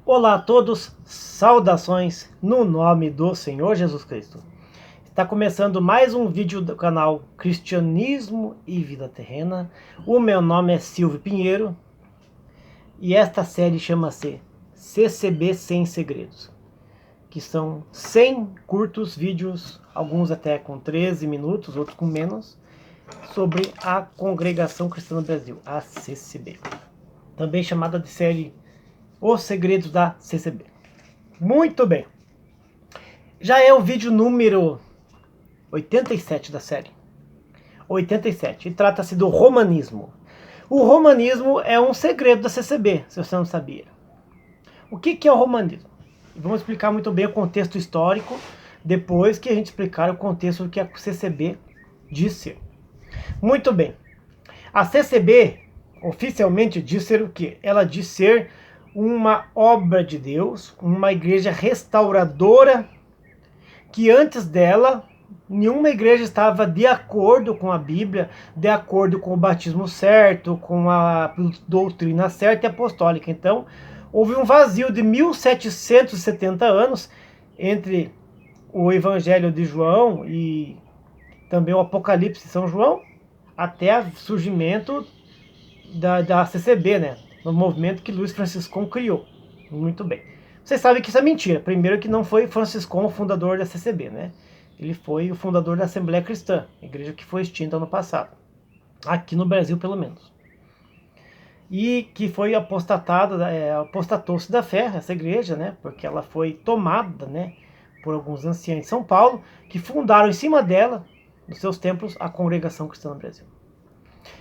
Olá a todos, saudações no nome do Senhor Jesus Cristo. Está começando mais um vídeo do canal Cristianismo e Vida Terrena. O meu nome é Silvio Pinheiro e esta série chama-se CCB Sem Segredos, que são 100 curtos vídeos, alguns até com 13 minutos, outros com menos, sobre a Congregação Cristã do Brasil, a CCB, também chamada de série Os Segredos da CCB. Muito bem. Já é o vídeo número 87 da série. 87. E trata-se do romanismo. O romanismo é um segredo da CCB, se você não sabia. O que é o romanismo? Vamos explicar muito bem o contexto histórico, depois que a gente explicar o contexto do que a CCB diz ser. Muito bem. A CCB oficialmente diz ser o quê? Ela diz ser uma obra de Deus, uma igreja restauradora, que antes dela nenhuma igreja estava de acordo com a Bíblia, de acordo com o batismo certo, com a doutrina certa e apostólica. Então, houve um vazio de 1770 anos entre o Evangelho de João e também o Apocalipse de São João, até o surgimento da CCB, né? No movimento que Luiz Franciscão criou. Muito bem. Vocês sabem que isso é mentira. Primeiro que não foi Franciscão o fundador da CCB, né? Ele foi o fundador da Assembleia Cristã, igreja que foi extinta no passado. Aqui no Brasil, pelo menos. E que foi apostatou-se da fé, essa igreja, né? Porque ela foi tomada, né, por alguns anciãos de São Paulo, que fundaram em cima dela, nos seus templos, a Congregação Cristã no Brasil.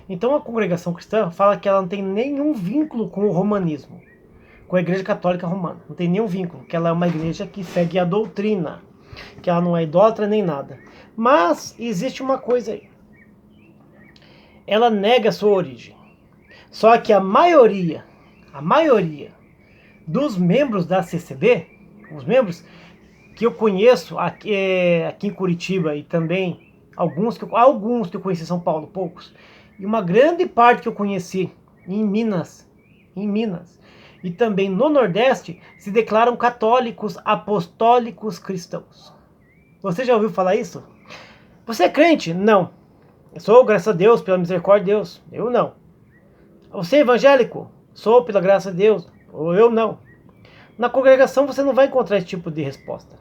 Então a Congregação Cristã fala que ela não tem nenhum vínculo com o romanismo, com a Igreja Católica Romana. Não tem nenhum vínculo, que ela é uma igreja que segue a doutrina, que ela não é idólatra nem nada. Mas existe uma coisa aí. Ela nega a sua origem. Só que a maioria dos membros da CCB, os membros que eu conheço aqui em Curitiba e também alguns que eu conheci em São Paulo, poucos, e uma grande parte que eu conheci em Minas, e também no Nordeste, se declaram católicos apostólicos cristãos. Você já ouviu falar isso? Você é crente? Não. Eu sou, graças a Deus, pela misericórdia de Deus. Eu não. Você é evangélico? Sou, pela graça de Deus. Ou eu não. Na congregação você não vai encontrar esse tipo de resposta.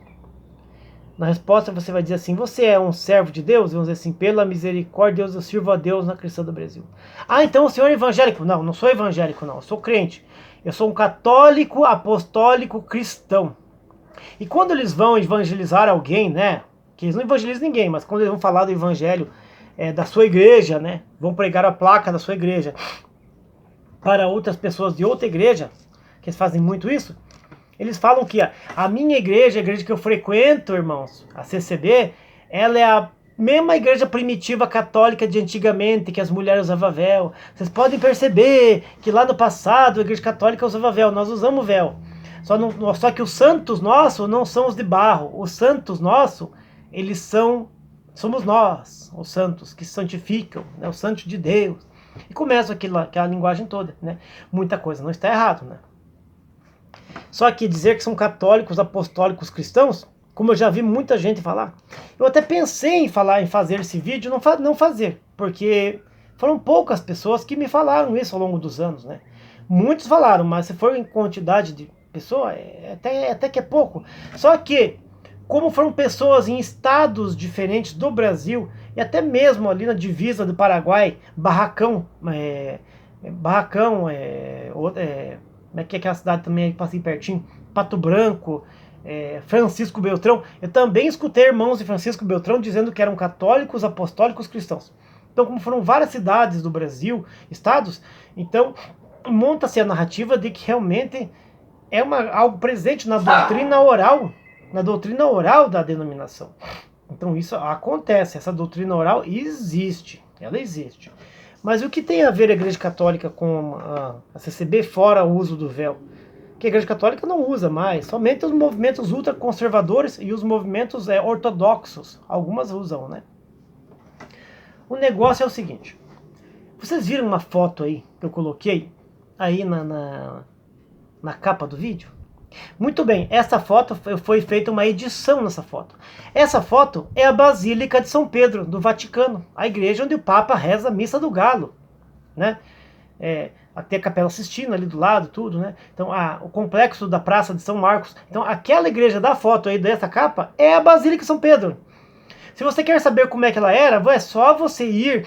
Na resposta você vai dizer assim: você é um servo de Deus? Vamos dizer assim: pela misericórdia de Deus eu sirvo a Deus na Cristã do Brasil. Ah, então o senhor é evangélico? Não, não sou evangélico não, eu sou crente. Eu sou um católico apostólico cristão. E quando eles vão evangelizar alguém, né, que eles não evangelizam ninguém, mas quando eles vão falar do evangelho da sua igreja, né, vão pregar a placa da sua igreja para outras pessoas de outra igreja, que eles fazem muito isso, eles falam que a minha igreja, a igreja que eu frequento, irmãos, a CCB, ela é a mesma igreja primitiva católica de antigamente, que as mulheres usavam véu. Vocês podem perceber que lá no passado a igreja católica usava véu, nós usamos véu. Só que os santos nossos não são os de barro. Os santos nossos, somos nós, os santos, que se santificam, né, os santos de Deus. E começa aquela linguagem toda, né? Muita coisa não está errado, né? Só que dizer que são católicos, apostólicos, cristãos, como eu já vi muita gente falar, eu até pensei em fazer esse vídeo, não fazer, porque foram poucas pessoas que me falaram isso ao longo dos anos, né? Muitos falaram, mas se for em quantidade de pessoas, até que é pouco. Só que, como foram pessoas em estados diferentes do Brasil, e até mesmo ali na divisa do Paraguai, Barracão, como é que é aquela cidade também aí, passei pertinho, Pato Branco, Francisco Beltrão. Eu também escutei irmãos de Francisco Beltrão dizendo que eram católicos, apostólicos, cristãos. Então, como foram várias cidades do Brasil, estados, então monta-se a narrativa de que realmente é algo presente na doutrina oral da denominação. Então isso acontece, essa doutrina oral existe, ela existe. Mas o que tem a ver a Igreja Católica com a CCB fora o uso do véu? Que a Igreja Católica não usa mais, somente os movimentos ultraconservadores e os movimentos ortodoxos, algumas usam, né? O negócio é o seguinte, vocês viram uma foto aí que eu coloquei aí na capa do vídeo? Muito bem, essa foto foi feita uma edição nessa foto. Essa foto é a Basílica de São Pedro, do Vaticano, a igreja onde o Papa reza a Missa do Galo, né? Até a Capela Sistina ali do lado, tudo, né? Então, o complexo da Praça de São Marcos. Então, aquela igreja da foto aí, dessa capa, é a Basílica de São Pedro. Se você quer saber como é que ela era, é só você ir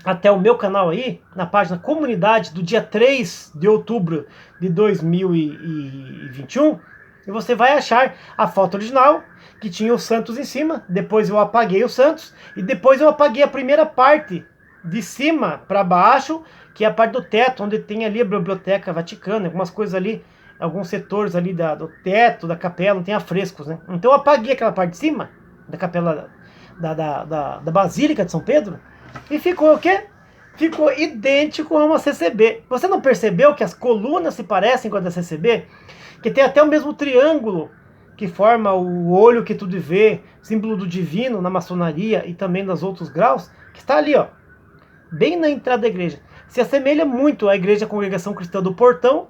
até o meu canal aí, na página Comunidade, do dia 3 de outubro de 2021, e você vai achar a foto original, que tinha os santos em cima. Depois eu apaguei os santos, e depois eu apaguei a primeira parte, de cima para baixo, que é a parte do teto, onde tem ali a Biblioteca Vaticana, algumas coisas ali, alguns setores ali do teto, da capela, não tem afrescos, né? Então eu apaguei aquela parte de cima, da capela, da Basílica de São Pedro, e ficou o quê? Ficou idêntico a uma CCB. Você não percebeu que as colunas se parecem com a da CCB? Que tem até o mesmo triângulo que forma o olho que tudo vê, símbolo do divino na maçonaria e também nos outros graus, que está ali, ó, bem na entrada da igreja. Se assemelha muito à Igreja Congregação Cristã do Portão,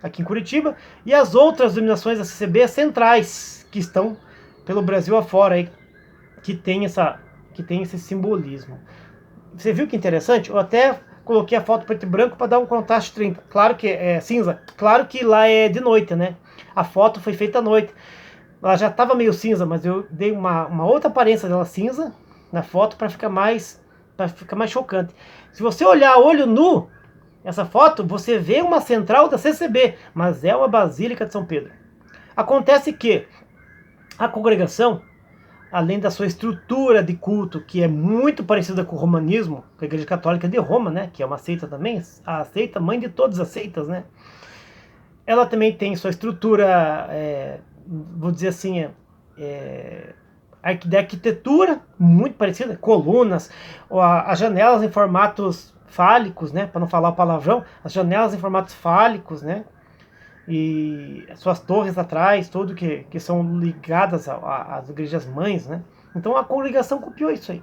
aqui em Curitiba, e as outras denominações da CCB centrais, que estão pelo Brasil afora, aí, que tem esse simbolismo. Você viu que interessante? Eu até coloquei a foto preto e branco para dar um contraste 30. Claro que é cinza. Claro que lá é de noite, né? A foto foi feita à noite. Ela já estava meio cinza, mas eu dei uma outra aparência dela cinza na foto para ficar mais chocante. Se você olhar a olho nu essa foto, você vê uma central da CCB, mas é uma Basílica de São Pedro. Acontece que a congregação, além da sua estrutura de culto, que é muito parecida com o romanismo, com a Igreja Católica de Roma, né, que é uma seita também, a seita mãe de todas as seitas, né, ela também tem sua estrutura, vou dizer assim, de arquitetura muito parecida, colunas, as janelas em formatos fálicos, né, para não falar o palavrão, as janelas em formatos fálicos, né, e suas torres atrás, tudo que são ligadas às igrejas mães, né? Então a congregação copiou isso aí.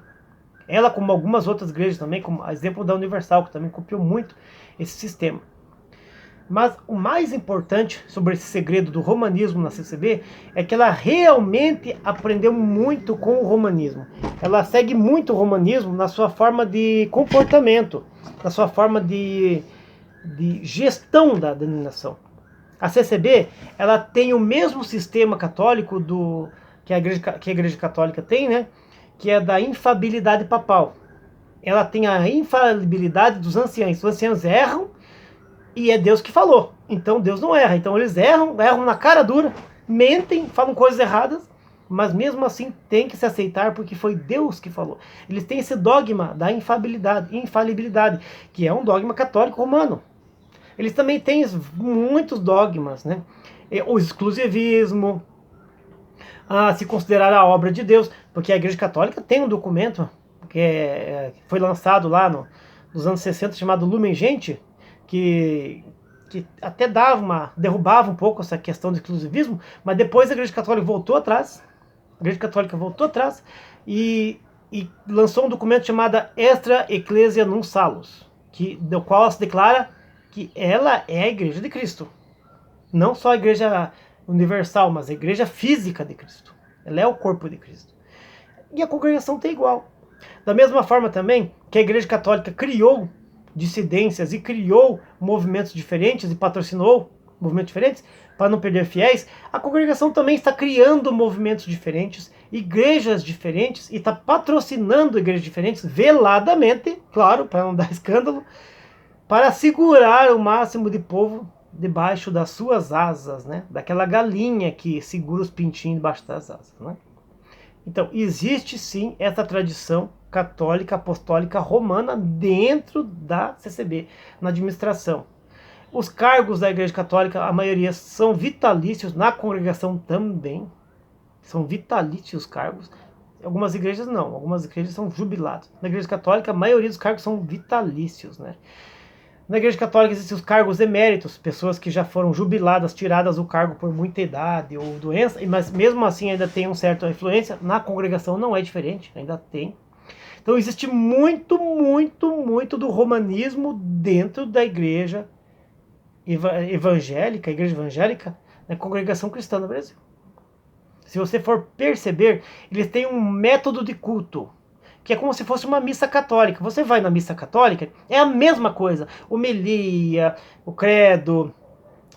Ela, como algumas outras igrejas também, como a exemplo da Universal, que também copiou muito esse sistema. Mas o mais importante sobre esse segredo do romanismo na CCB é que ela realmente aprendeu muito com o romanismo. Ela segue muito o romanismo na sua forma de comportamento, na sua forma de gestão da denominação. A CCB, ela tem o mesmo sistema católico que a Igreja Católica tem, né? Que é da infabilidade papal. Ela tem a infalibilidade dos anciãos. Os anciãos erram e é Deus que falou. Então Deus não erra. Então eles erram na cara dura, mentem, falam coisas erradas, mas mesmo assim tem que se aceitar porque foi Deus que falou. Eles têm esse dogma da infalibilidade, que é um dogma católico romano. Eles também têm muitos dogmas, né? O exclusivismo, se considerar a obra de Deus, porque a Igreja Católica tem um documento que foi lançado lá nos anos 60, chamado Lumen Gentium, que até derrubava um pouco essa questão do exclusivismo, mas depois a Igreja Católica voltou atrás, e lançou um documento chamado Extra Ecclesia Nuns Salus, do qual ela se declara que ela é a Igreja de Cristo. Não só a Igreja Universal, mas a Igreja Física de Cristo. Ela é o corpo de Cristo. E a congregação tem igual. Da mesma forma também que a Igreja Católica criou dissidências e criou movimentos diferentes e patrocinou movimentos diferentes para não perder fiéis, a congregação também está criando movimentos diferentes, igrejas diferentes, e está patrocinando igrejas diferentes veladamente, claro, para não dar escândalo, para segurar o máximo de povo debaixo das suas asas, né? Daquela galinha que segura os pintinhos debaixo das asas, né? Então, existe sim essa tradição católica, apostólica, romana dentro da CCB, na administração. Os cargos da Igreja Católica, a maioria são vitalícios, na congregação também, são vitalícios os cargos. Algumas igrejas não, algumas igrejas são jubilados. Na Igreja Católica, a maioria dos cargos são vitalícios, né? Na Igreja Católica existem os cargos eméritos, pessoas que já foram jubiladas, tiradas do cargo por muita idade ou doença, mas mesmo assim ainda tem uma certa influência. Na congregação não é diferente, ainda tem. Então existe muito do romanismo dentro da igreja evangélica, na Congregação Cristã no Brasil. Se você for perceber, eles têm um método de culto, que é como se fosse uma missa católica. Você vai na missa católica, é a mesma coisa. Homilia, o credo,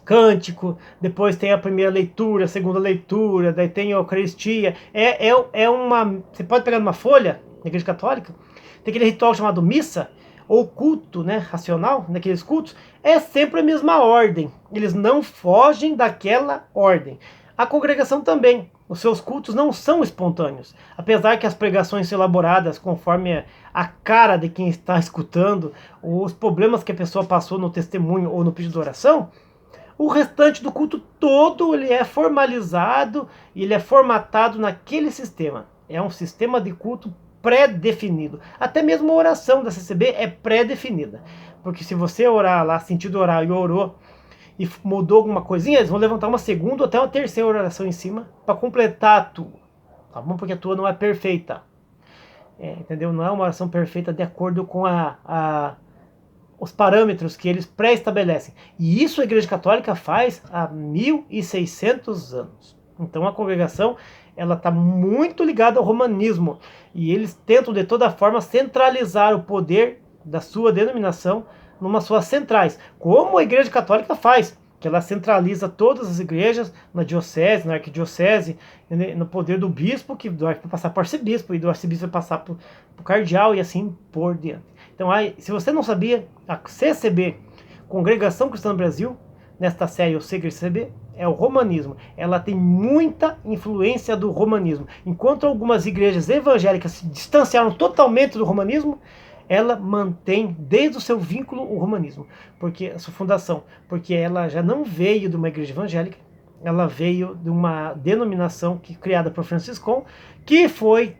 cântico, depois tem a primeira leitura, a segunda leitura, daí tem a Eucaristia. Você pode pegar numa folha, na Igreja Católica, tem aquele ritual chamado missa, ou culto, né, racional, naqueles cultos, é sempre a mesma ordem. Eles não fogem daquela ordem. A congregação também. Os seus cultos não são espontâneos. Apesar que as pregações são elaboradas conforme a cara de quem está escutando, os problemas que a pessoa passou no testemunho ou no pedido de oração, o restante do culto todo ele é formalizado e ele é formatado naquele sistema. É um sistema de culto pré-definido. Até mesmo a oração da CCB é pré-definida. Porque se você orar lá, sentido orar e orou, e mudou alguma coisinha, eles vão levantar uma segunda ou até uma terceira oração em cima para completar a tua, tá bom? Porque a tua não é perfeita, entendeu? Não é uma oração perfeita de acordo com os parâmetros que eles pré-estabelecem. E isso a Igreja Católica faz há 1600 anos. Então a congregação ela está muito ligada ao romanismo e eles tentam de toda forma centralizar o poder da sua denominação numa suas centrais, como a Igreja Católica faz, que ela centraliza todas as igrejas na diocese, na arquidiocese, no poder do bispo, que vai passar para o arcebispo, e do arcebispo vai passar para o cardeal, e assim por diante. Então, aí, se você não sabia, a CCB, Congregação Cristã no Brasil, nesta série o Segredo CCB, é o romanismo. Ela tem muita influência do romanismo. Enquanto algumas igrejas evangélicas se distanciaram totalmente do romanismo, ela mantém desde o seu vínculo o romanismo, porque a sua fundação, porque ela já não veio de uma igreja evangélica, ela veio de uma denominação criada por Franciscão, que foi,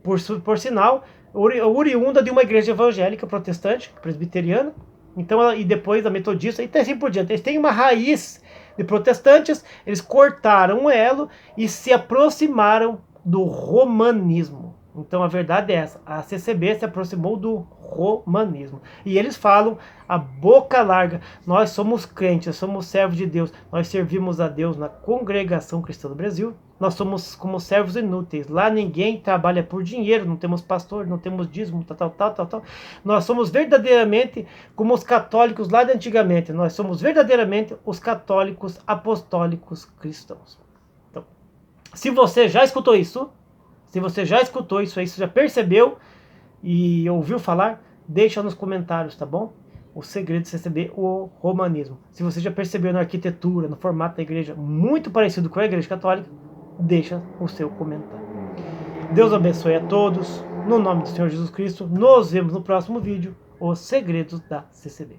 por sinal, oriunda de uma igreja evangélica protestante, presbiteriana, então, e depois da metodista, e assim por diante. Eles têm uma raiz de protestantes, eles cortaram o elo e se aproximaram do romanismo. Então a verdade é essa, a CCB se aproximou do romanismo. E eles falam a boca larga, nós somos crentes, somos servos de Deus, nós servimos a Deus na Congregação Cristã do Brasil, nós somos como servos inúteis, lá ninguém trabalha por dinheiro, não temos pastor, não temos dízimo, tal. Nós somos verdadeiramente como os católicos lá de antigamente, nós somos verdadeiramente os católicos apostólicos cristãos. Então, se você já escutou isso, aí, se já percebeu e ouviu falar, deixa nos comentários, tá bom? O segredo de receber o romanismo. Se você já percebeu na arquitetura, no formato da igreja, muito parecido com a Igreja Católica, deixa o seu comentário. Deus abençoe a todos. No nome do Senhor Jesus Cristo, nos vemos no próximo vídeo, Os Segredos da CCB.